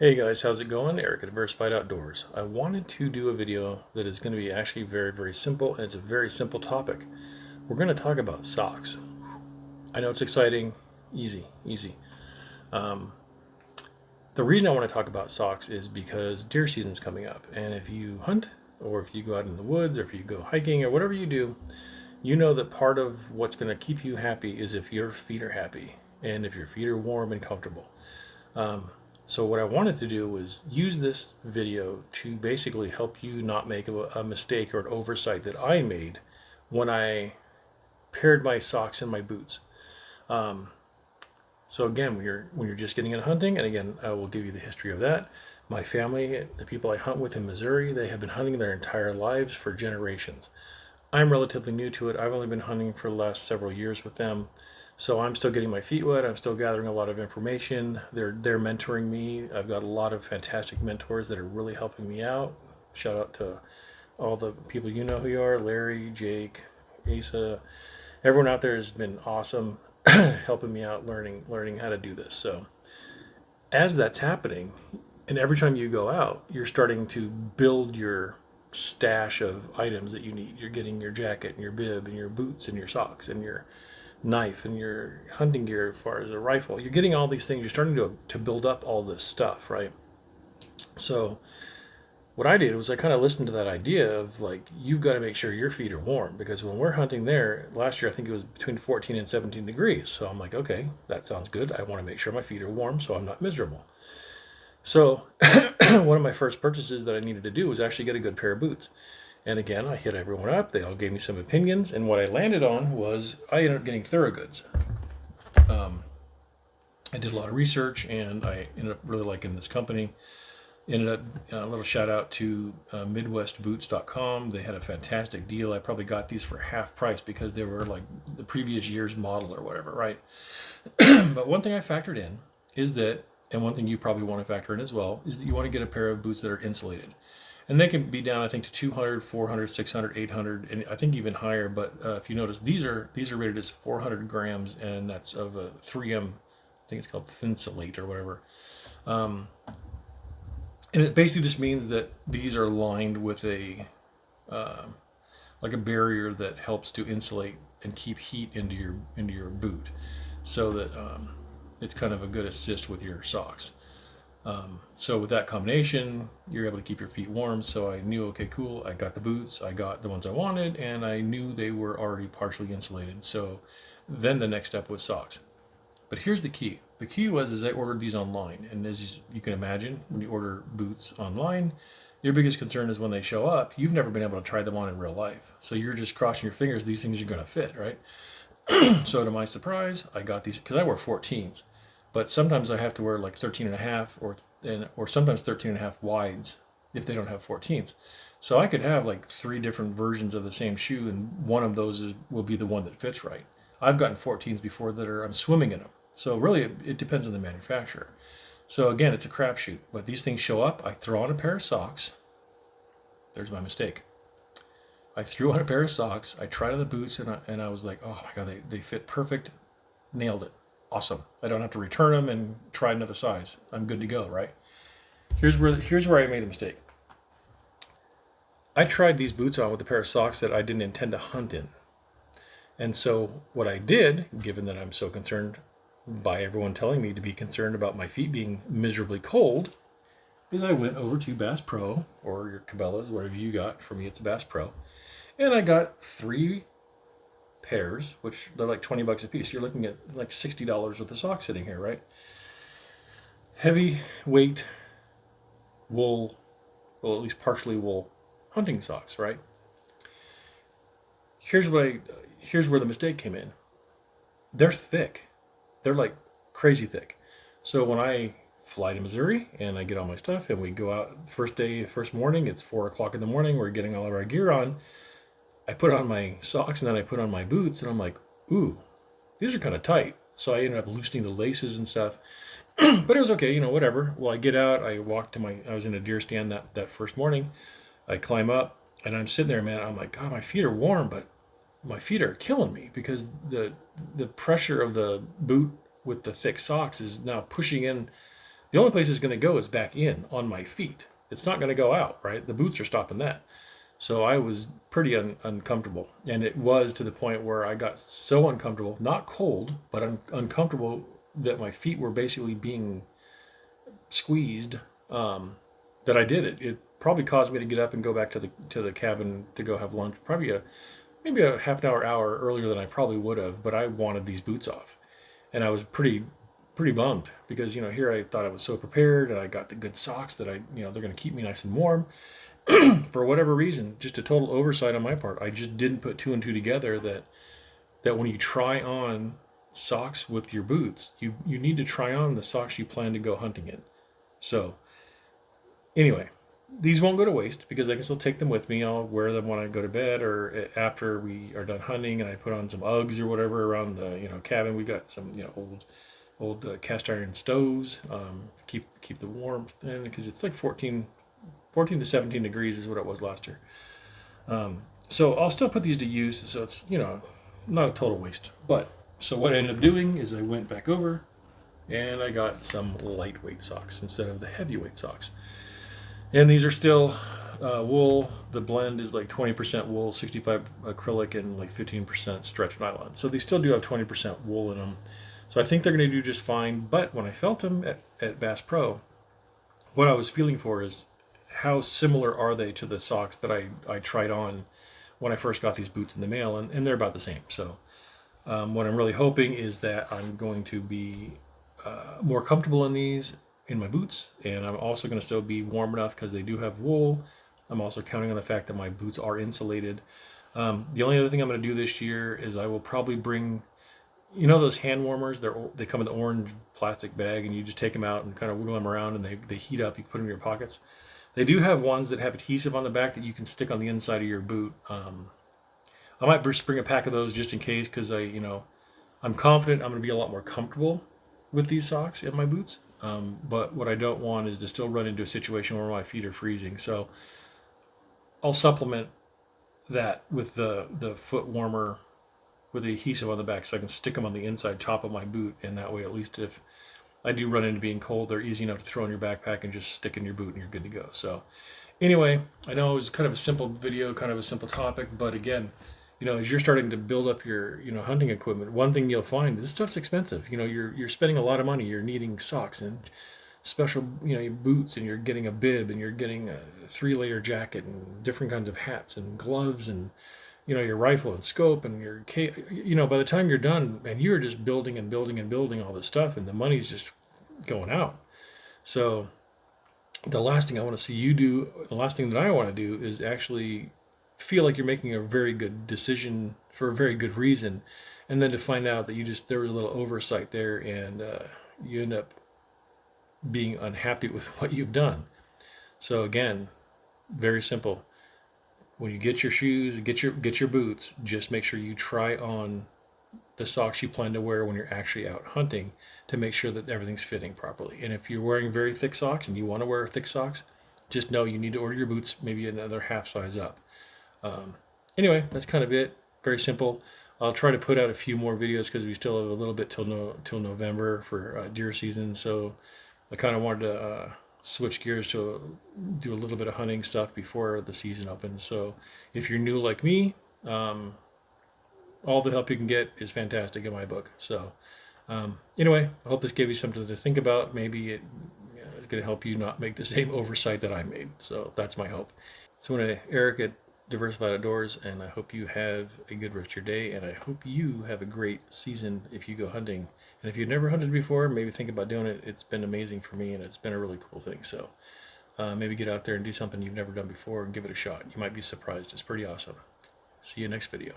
Hey guys, how's it going? Eric at Diversified Outdoors. I wanted to do a video that is going to be actually very simple, and it's a very simple topic. We're going to talk about socks. I know it's exciting, easy. The reason I want to talk about socks is because deer season's coming up, and if you hunt, or if you go out in the woods, or if you go hiking, or whatever you do, you know that part of what's going to keep you happy is if your feet are happy, and if your feet are warm and comfortable. So what I wanted to do was use this video to basically help you not make a mistake or an oversight that I made when I paired my socks and my boots. So again, when you're just getting into hunting, and again, I will give you the history of that. My family, the people I hunt with in Missouri, they have been hunting their entire lives for generations. I'm relatively new to it. I've only been hunting for the last several years with them. So I'm still getting my feet wet. I'm still gathering a lot of information. They're mentoring me. I've got a lot of fantastic mentors that are really helping me out. Shout out to all the people you know who you are, Larry, Jake, Asa. Everyone out there has been awesome helping me out learning how to do this. So as that's happening, and every time you go out, you're starting to build your stash of items that you need. You're getting your jacket and your bib and your boots and your socks and your knife and your hunting gear as far as a rifle. You're getting all these things. You're starting to build up all this stuff, right? So what I did was I kind of listened to that idea of like, you've got to make sure your feet are warm because when we're hunting there last year, I think it was between 14 and 17 degrees. So I'm like, okay, that sounds good. I want to make sure my feet are warm so I'm not miserable. So one of my first purchases that I needed to do was actually get a good pair of boots. And again, I hit everyone up. They all gave me some opinions. And what I landed on was I ended up getting Thorogoods. I did a lot of research and I ended up really liking this company. Ended up a little shout out to midwestboots.com. They had a fantastic deal. I probably got these for half price because they were like the previous year's model or whatever, right? But one thing I factored in is that, and one thing you probably want to factor in as well, is that you want to get a pair of boots that are insulated. And they can be down, I think, to 200, 400, 600, 800, and I think even higher. But if you notice, these are rated as 400 grams, and that's of a 3M, I think it's called Thinsulate or whatever. And it basically just means that these are lined with a like a barrier that helps to insulate and keep heat into your boot, so that it's kind of a good assist with your socks. So with that combination, you're able to keep your feet warm. So I knew, okay, cool. I got the boots, I got the ones I wanted, and I knew they were already partially insulated. So then the next step was socks. But here's the key. The key was is I ordered these online, and as you can imagine, when you order boots online, your biggest concern is when they show up, you've never been able to try them on in real life. So you're just crossing your fingers these things are going to fit, right? So to my surprise, I got these because I wear 14s, but sometimes I have to wear like 13 and a half or sometimes 13 and a half wides if they don't have 14s. So I could have like three different versions of the same shoe, and one of those will be the one that fits right. I've gotten 14s before that I'm swimming in them. So really, it depends on the manufacturer. So again, it's a crapshoot. But these things show up. I throw on a pair of socks. There's my mistake. I threw on a pair of socks. I tried on the boots, and I was like, oh my god, they fit perfect. Nailed it. Awesome. I don't have to return them and try another size. I'm good to go, right? Here's where I made a mistake. I tried these boots on with a pair of socks that I didn't intend to hunt in. And so what I did, given that I'm so concerned by everyone telling me to be concerned about my feet being miserably cold, is I went over to Bass Pro or your Cabela's, whatever you got. For me, it's Bass Pro, and I got three pairs, which they're like $20 a piece. You're looking at like $60 worth of socks sitting here, right? Heavy weight wool, well, at least partially wool hunting socks, right? Here's what I here's where the mistake came in. They're thick. They're like crazy thick. So when I fly to Missouri and I get all my stuff and we go out first day, first morning, it's 4 o'clock in the morning, we're getting all of our gear on. I put on my socks and then I put on my boots and I'm like, ooh, these are kind of tight. So I ended up loosening the laces and stuff. But it was okay, whatever. Well, I get out, I was in a deer stand that first morning. I climb up and I'm sitting there, man. I'm like, God, my feet are warm, but my feet are killing me because the pressure of the boot with the thick socks is now pushing in The only place it's going to go is back in on my feet. It's not going to go out, right? The boots are stopping that. So I was pretty uncomfortable. And it was to the point where I got so uncomfortable, not cold, but uncomfortable, that my feet were basically being squeezed, that I did it. It probably caused me to get up and go back to the cabin to go have lunch. Probably maybe a half an hour earlier than I probably would have, but I wanted these boots off. And I was pretty bummed because, here I thought I was so prepared and I got the good socks that they're going to keep me nice and warm. For whatever reason, just a total oversight on my part. I just didn't put two and two together that when you try on socks with your boots, you need to try on the socks you plan to go hunting in. So anyway, these won't go to waste because I can still take them with me. I'll wear them when I go to bed or after we are done hunting, and I put on some Uggs or whatever around the cabin. We got some old cast iron stoves. Keep the warmth in because it's like 14 to 17 degrees is what it was last year. So I'll still put these to use. So it's not a total waste. But so what I ended up doing is I went back over and I got some lightweight socks instead of the heavyweight socks. And these are still wool. The blend is like 20% wool, 65 acrylic, and like 15% stretch nylon. So these still do have 20% wool in them. So I think they're going to do just fine. But when I felt them at Bass Pro, what I was feeling for is how similar are they to the socks that I tried on when I first got these boots in the mail, and they're about the same. So what I'm really hoping is that I'm going to be more comfortable in these in my boots, and I'm also going to still be warm enough because they do have wool. I'm also counting on the fact that my boots are insulated. The only other thing I'm going to do this year is I will probably bring, those hand warmers. They come in the orange plastic bag, and you just take them out and kind of wiggle them around, and they heat up. You can put them in your pockets. They do have ones that have adhesive on the back that you can stick on the inside of your boot. I might just bring a pack of those just in case because I'm confident I'm going to be a lot more comfortable with these socks in my boots. But what I don't want is to still run into a situation where my feet are freezing. So I'll supplement that with the foot warmer with the adhesive on the back so I can stick them on the inside top of my boot. And that way, at least if I do run into being cold, they're easy enough to throw in your backpack and just stick in your boot and you're good to go. So anyway, I know it was kind of a simple video, kind of a simple topic, but again, as you're starting to build up your, hunting equipment, one thing you'll find, this stuff's expensive. You're spending a lot of money. You're needing socks and special, boots, and you're getting a bib, and you're getting a 3-layer jacket and different kinds of hats and gloves and, your rifle and scope and by the time you're done, and you're just building and building and building all this stuff, and the money's just going out. So the last thing I want to see you do, the last thing that I want to do is actually feel like you're making a very good decision for a very good reason, and then to find out that there was a little oversight there, and you end up being unhappy with what you've done. So again, very simple. When you get your shoes, get your boots, just make sure you try on the socks you plan to wear when you're actually out hunting to make sure that everything's fitting properly. And if you're wearing very thick socks and you want to wear thick socks, just know you need to order your boots maybe another half size up. Anyway, that's kind of it. Very simple. I'll try to put out a few more videos because we still have a little bit till November for deer season. So I kind of wanted to switch gears to do a little bit of hunting stuff before the season opens. So if you're new like me, all the help you can get is fantastic in my book. So anyway, I hope this gave you something to think about. Maybe it's going to help you not make the same oversight that I made. So that's my hope. So I'm Eric at Diversified Outdoors, and I hope you have a good rest of your day, and I hope you have a great season if you go hunting. And if you've never hunted before, maybe think about doing it. It's been amazing for me, and it's been a really cool thing. So maybe get out there and do something you've never done before and give it a shot. You might be surprised. It's pretty awesome. See you next video.